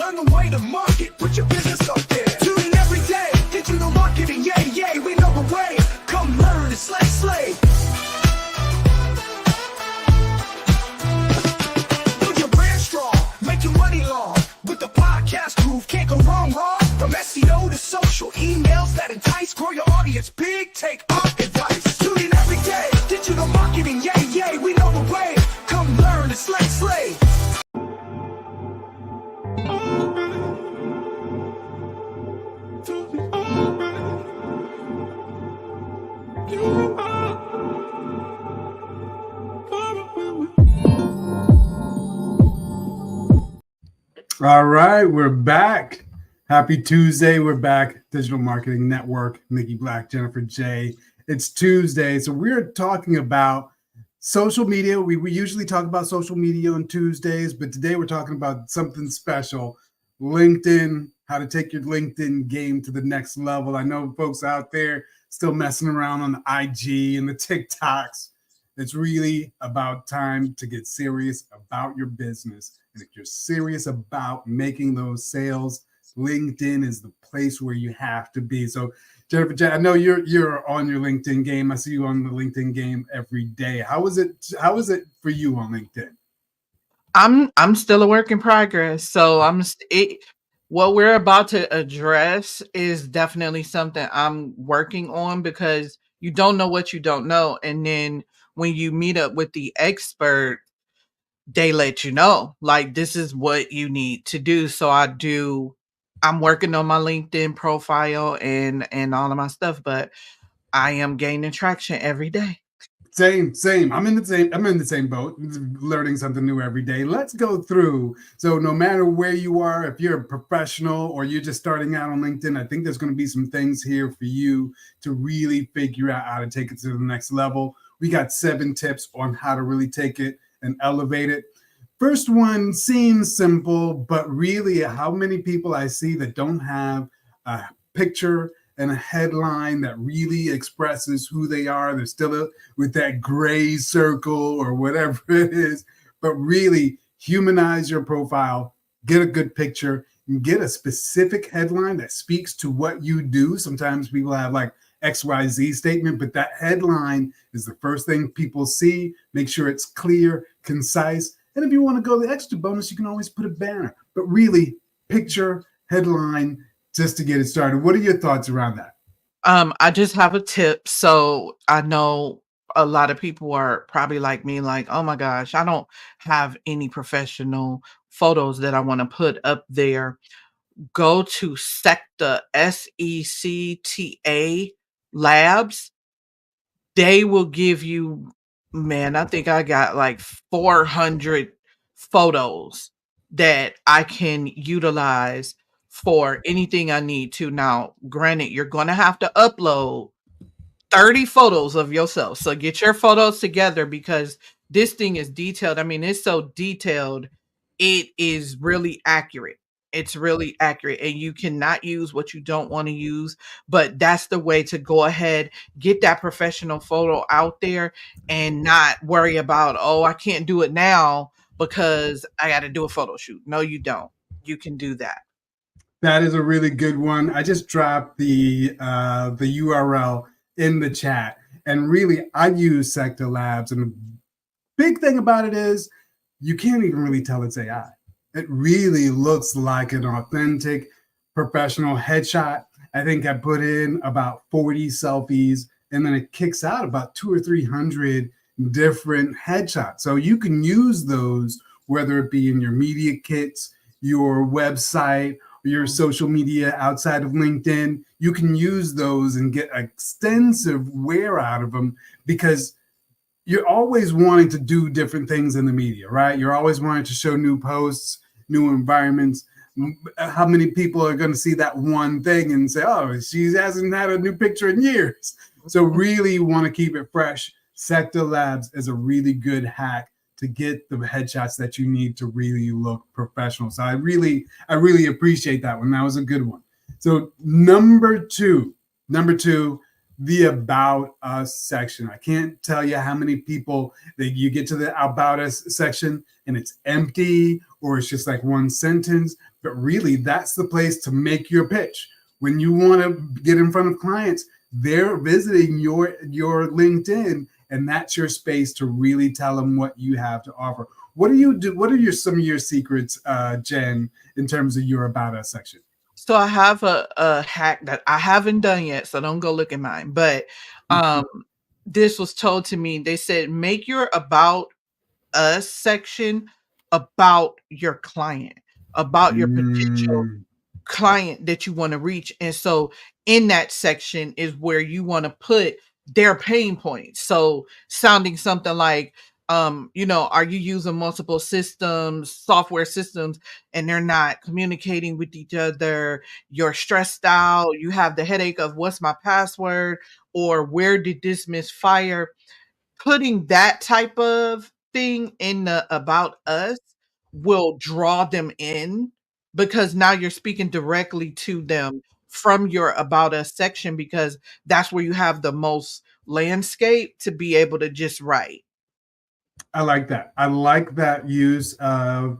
Learn the way to market, put your business up there. Tune in every day, digital marketing, yay, yay, we know the way. Come learn, it's like slay. Build your brand strong, make your money long. With the podcast groove, can't go wrong. From SEO to social, emails that entice. Grow your audience big, take our advice. Tune in every day, digital marketing, yay, yay, we know the way. Come learn, it's like slay. All right, we're back. Happy Tuesday. We're back. Digital Marketing Network, Nikki Black, Jennifer J. It's Tuesday, so we're talking about social media. We usually talk about social media on Tuesdays, but today we're talking about something special. LinkedIn, how to take your LinkedIn game to the next level. I know folks out there still messing around on the IG and the TikToks. It's really about time to get serious about your business. And if you're serious about making those sales, LinkedIn is the place where you have to be. So, Jennifer, I know you're on your LinkedIn game. I see you on the LinkedIn game every day. How is it for you on LinkedIn? I'm still a work in progress. So what we're about to address is definitely something I'm working on, because you don't know what you don't know. And then when you meet up with the expert, they let you know, like, this is what you need to do. So I'm working on my LinkedIn profile and all of my stuff, but I am gaining traction every day. Same. I'm in the same boat, learning something new every day. Let's go through. So no matter where you are, if you're a professional or you're just starting out on LinkedIn, I think there's going to be some things here for you to really figure out how to take it to the next level. We got 7 tips on how to really take it and elevate it. First one seems simple, but really how many people I see that don't have a picture and a headline that really expresses who they are. They're still with that gray circle or whatever it is, but really humanize your profile, get a good picture, and get a specific headline that speaks to what you do. Sometimes people have like XYZ statement, but that headline is the first thing people see. Make sure it's clear, concise. And if you want to go the extra bonus, you can always put a banner, but really picture, headline, just to get it started. What are your thoughts around that? I just have a tip. So I know a lot of people are probably like me, like, oh my gosh, I don't have any professional photos that I want to put up there. Go to Secta, SECTA Labs. They will give you, man, I think I got like 400 photos that I can utilize for anything I need to. Now, granted, you're going to have to upload 30 photos of yourself. So get your photos together, because this thing is detailed. I mean, it's so detailed. It is really accurate. It's really accurate, and you cannot use what you don't want to use, but that's the way to go ahead, get that professional photo out there and not worry about, oh, I can't do it now because I got to do a photo shoot. No, you don't. You can do that. That is a really good one. I just dropped the URL in the chat, and really, I use Secta Labs, and the big thing about it is you can't even really tell it's AI. It really looks like an authentic professional headshot. I think I put in about 40 selfies, and then it kicks out about 200 or 300 different headshots. So you can use those, whether it be in your media kits, your website, your social media outside of LinkedIn. You can use those and get extensive wear out of them, because you're always wanting to do different things in the media, right? You're always wanting to show new posts, new environments. How many people are going to see that one thing and say, oh, she hasn't had a new picture in years? So really you want to keep it fresh. Secta Labs is a really good hack to get the headshots that you need to really look professional. So I really appreciate that one. That was a good one. So number two, the About Us section. I can't tell you how many people that you get to the About Us section and it's empty or it's just like one sentence. But really, that's the place to make your pitch. When you want to get in front of clients, they're visiting your LinkedIn, and that's your space to really tell them what you have to offer. What do you do? What are some of your secrets, Jen, in terms of your About Us section? So I have a hack that I haven't done yet, so don't go look at mine. But um, this was told to me. They said make your about us section about your client, about your potential Mm, client that you want to reach. And so in that section is where you want to put their pain points. So sounding something like, are you using multiple systems, software systems, and they're not communicating with each other? You're stressed out, you have the headache of what's my password, or where did this misfire? Putting that type of thing in the about us will draw them in, because now you're speaking directly to them from your about us section, because that's where you have the most landscape to be able to just write. I like that. I like that use of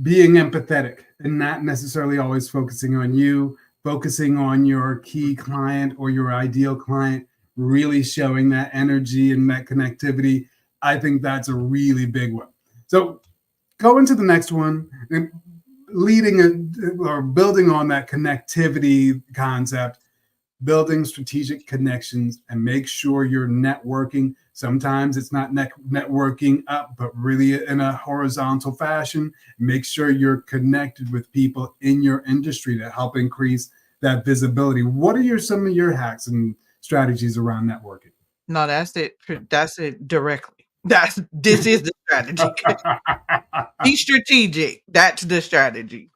being empathetic and not necessarily always focusing on you, focusing on your key client or your ideal client, really showing that energy and that connectivity. I think that's a really big one. So, going to the next one, and or building on that connectivity concept, building strategic connections and make sure you're networking. Sometimes it's not networking up, but really in a horizontal fashion. Make sure you're connected with people in your industry to help increase that visibility. What are some of your hacks and strategies around networking? No, that's it. That's it directly. This is the strategy. Be strategic. That's the strategy.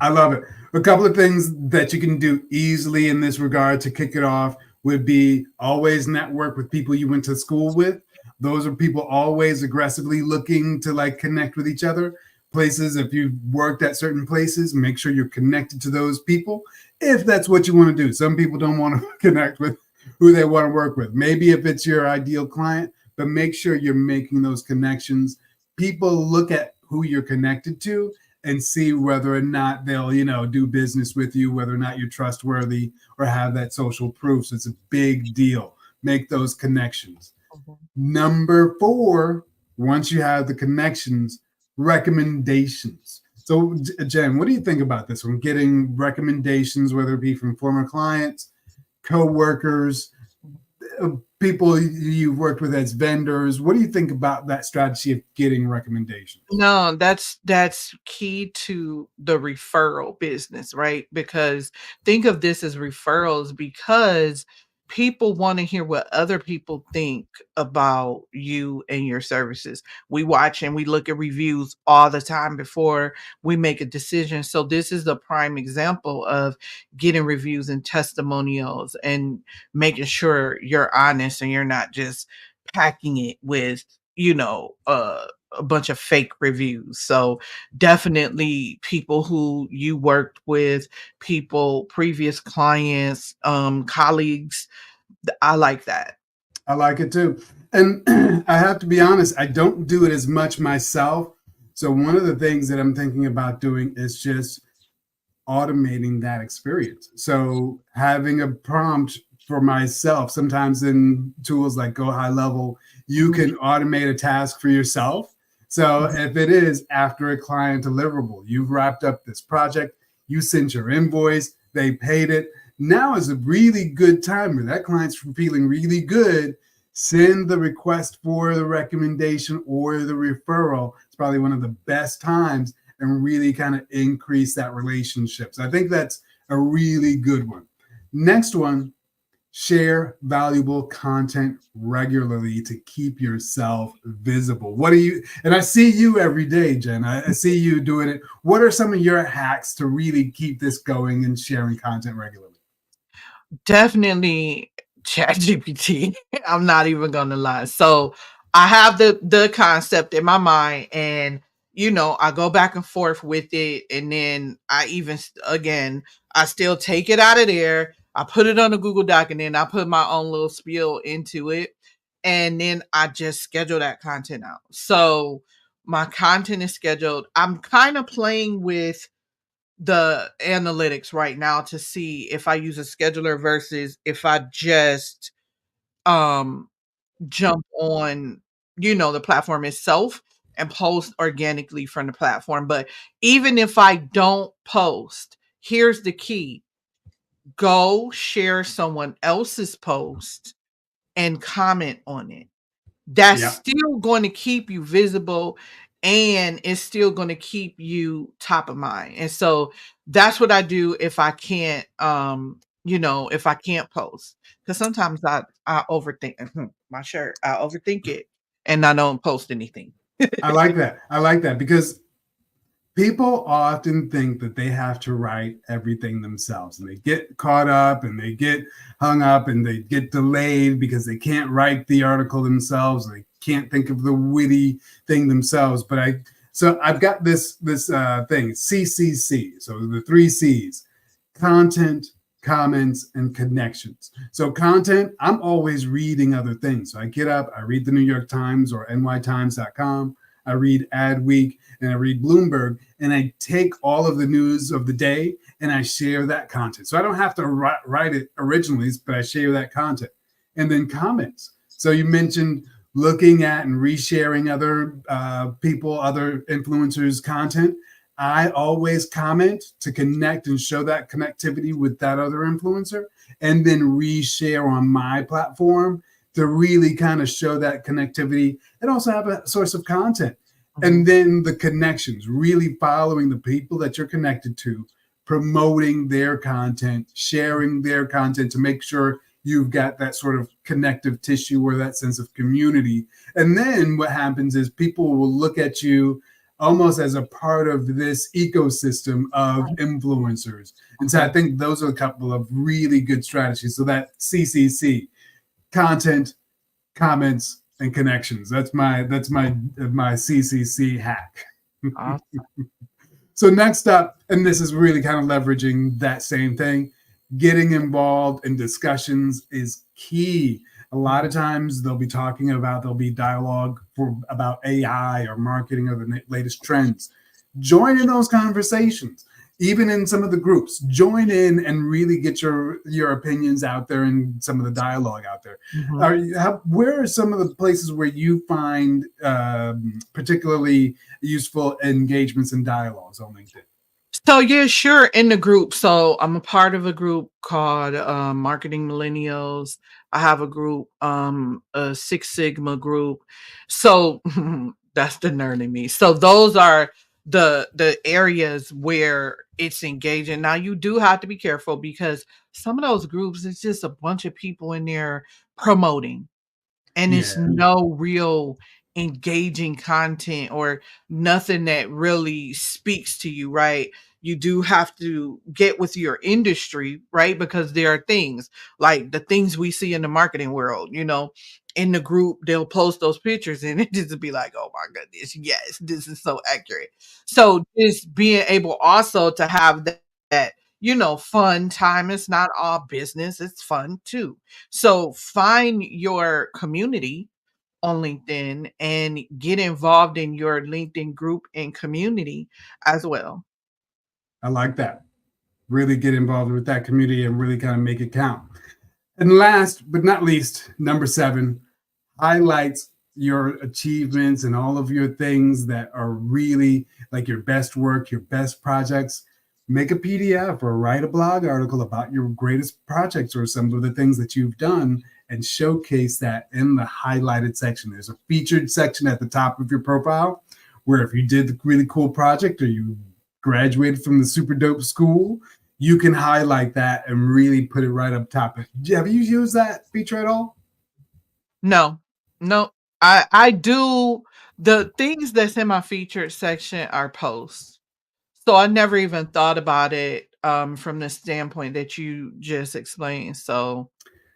I love it. A couple of things that you can do easily in this regard to kick it off would be always network with people you went to school with. Those are people always aggressively looking to like connect with each other. Places, if you've worked at certain places, make sure you're connected to those people if that's what you want to do. Some people don't want to connect with who they want to work with. Maybe if it's your ideal client, but make sure you're making those connections. People look at who you're connected to and see whether or not they'll, do business with you, whether or not you're trustworthy or have that social proof. So it's a big deal. Make those connections. Mhm. Number four, once you have the connections, recommendations. So, Jen, what do you think about this one? Getting recommendations, whether it be from former clients, co-workers, people you've worked with as vendors. What do you think about that strategy of getting recommendations? No, that's key to the referral business, right? Because think of this as referrals, because people want to hear what other people think about you and your services. We watch and we look at reviews all the time before we make a decision. So this is the prime example of getting reviews and testimonials and making sure you're honest and you're not just packing it with, a bunch of fake reviews. So definitely people who you worked with, people, previous clients, colleagues. I like that. I like it too. And I have to be honest, I don't do it as much myself. So one of the things that I'm thinking about doing is just automating that experience. So having a prompt for myself, sometimes in tools like Go High Level, you Mhm, can automate a task for yourself. So mhm, if it is after a client deliverable, you've wrapped up this project, you sent your invoice, they paid it. Now is a really good time where that client's feeling really good. Send the request for the recommendation or the referral. It's probably one of the best times and really kind of increase that relationship. So I think that's a really good one. Next one, share valuable content regularly to keep yourself visible. What do you, and I see you every day, Jen. I see you doing it. What are some of your hacks to really keep this going and sharing content regularly? definitely ChatGPT. I'm not even gonna lie. So I have the concept in my mind, and I go back and forth with it, and then I even again I still take it out of there. I put it on a Google Doc, and then I put my own little spiel into it, and then I just schedule that content out. So my content is scheduled. I'm kind of playing with the analytics right now to see if I use a scheduler versus if I just um jump on, the platform itself and post organically from the platform. But even if I don't post, here's the key: go share someone else's post and comment on it. That's Yeah, still going to keep you visible, and it's still going to keep you top of mind. And so that's what I do if I can't, if I can't post. Because sometimes I overthink my shirt. I overthink it and I don't post anything. I like that. I like that because people often think that they have to write everything themselves, and they get caught up and they get hung up and they get delayed because they can't write the article themselves. They can't think of the witty thing themselves. But I've got this thing, CCC. So the three C's: content, comments, and connections. So content, I'm always reading other things. So I get up, I read the New York Times or nytimes.com. I read Adweek and I read Bloomberg, and I take all of the news of the day and I share that content. So I don't have to write it originally, but I share that content. And then comments. So you mentioned looking at and resharing other people, other influencers' content. I always comment to connect and show that connectivity with that other influencer, and then reshare on my platform to really kind of show that connectivity and also have a source of content. And then the connections, really following the people that you're connected to, promoting their content, sharing their content to make sure you've got that sort of connective tissue or that sense of community. And then what happens is people will look at you almost as a part of this ecosystem of influencers. And so I think those are a couple of really good strategies. So that CCC, content, comments, and connections. That's my CCC hack. Awesome. So next up, and this is really kind of leveraging that same thing, getting involved in discussions is key. A lot of times there'll be dialogue about AI or marketing or the latest trends. Join in those conversations, even in some of the groups. Join in and really get your opinions out there and some of the dialogue out there. Where are some of the places where you find particularly useful engagements and dialogues on LinkedIn? So yeah, sure. In the group. So I'm a part of a group called Marketing Millennials. I have a group, a Six Sigma group. So that's the nerd in me. So those are the areas where it's engaging. Now you do have to be careful because some of those groups, it's just a bunch of people in there promoting, and it's Yeah, no real engaging content or nothing that really speaks to you, right? You do have to get with your industry, right? Because there are things like the things we see in the marketing world, in the group, they'll post those pictures and it just be like, oh my goodness, yes, this is so accurate. So just being able also to have that fun time. It's not all business, it's fun too. So find your community on LinkedIn and get involved in your LinkedIn group and community as well. I like that. Really get involved with that community and really kind of make it count. And last but not least, number 7, highlights your achievements and all of your things that are really like your best work, your best projects. Make a PDF or write a blog article about your greatest projects or some of the things that you've done and showcase that in the highlighted section. There's a featured section at the top of your profile where if you did the really cool project or you graduated from the super dope school, you can highlight that and really put it right up top. Have you used that feature at all? No, no, I do the things that's in my featured section are posts. So I never even thought about it from the standpoint that you just explained. So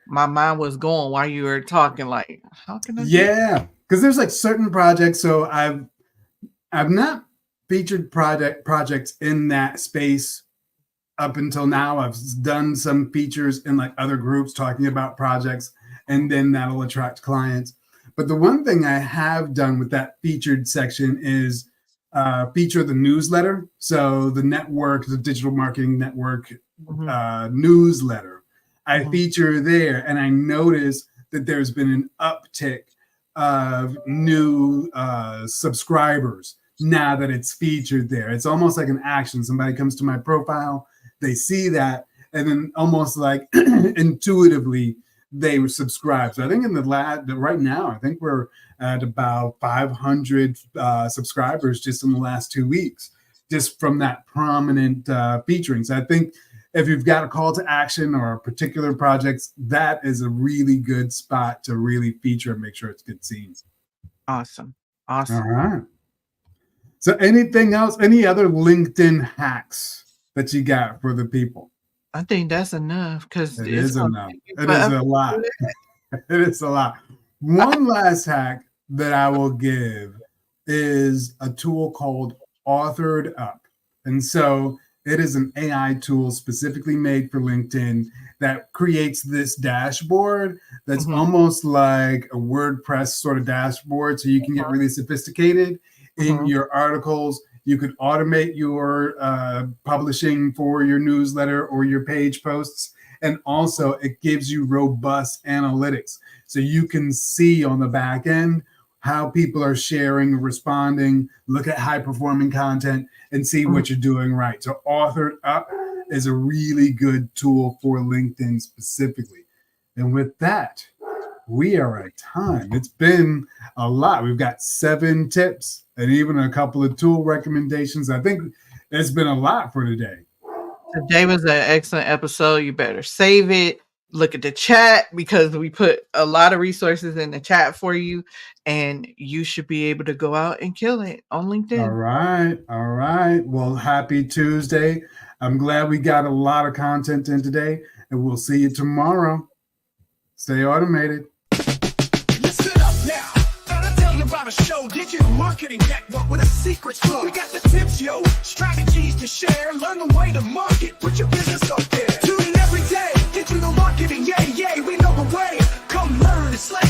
my mind was going while you were talking, like, how can I do? Yeah, because there's like certain projects. So I've not featured projects in that space up until now, I've done some features in like other groups talking about projects, and then that'll attract clients. But the one thing I have done with that featured section is feature the newsletter. So the network, the digital marketing network newsletter, I feature there, and I notice that there's been an uptick of new subscribers now that it's featured there. It's almost like an action. Somebody comes to my profile, they see that, and then almost like intuitively they would subscribe. So I think in the right now, I think we're at about 500 subscribers just in the last 2 weeks, just from that prominent featuring. So I think if you've got a call to action or particular projects, that is a really good spot to really feature and make sure it's good seen. Awesome. All right. So anything else, any other LinkedIn hacks that you got for the people? I think that's enough because it is enough. It is a lot. It is a lot. One last hack that I will give is a tool called Authored Up. And so it is an AI tool specifically made for LinkedIn that creates this dashboard that's almost like a WordPress sort of dashboard. So you can get really sophisticated in your articles. You could automate your publishing for your newsletter or your page posts. And also it gives you robust analytics. So you can see on the back end how people are sharing, responding, look at high performing content and see what you're doing right. So Authored Up is a really good tool for LinkedIn specifically. And with that, we are at time. It's been a lot. We've got 7 tips and even a couple of tool recommendations. I think it's been a lot for today. Today was an excellent episode. You better save it. Look at the chat because we put a lot of resources in the chat for you, and you should be able to go out and kill it on LinkedIn. All right. All right. Well, happy Tuesday. I'm glad we got a lot of content in today, and we'll see you tomorrow. Stay automated. Listen up now. Gotta tell you about a show, Digital Marketing Network with a secret flow. We got the tips, yo, strategies to share. Learn the way to market. Put your business up there. Tune in every day. Digital marketing, yeah, yeah. We know the way. Come learn and slay.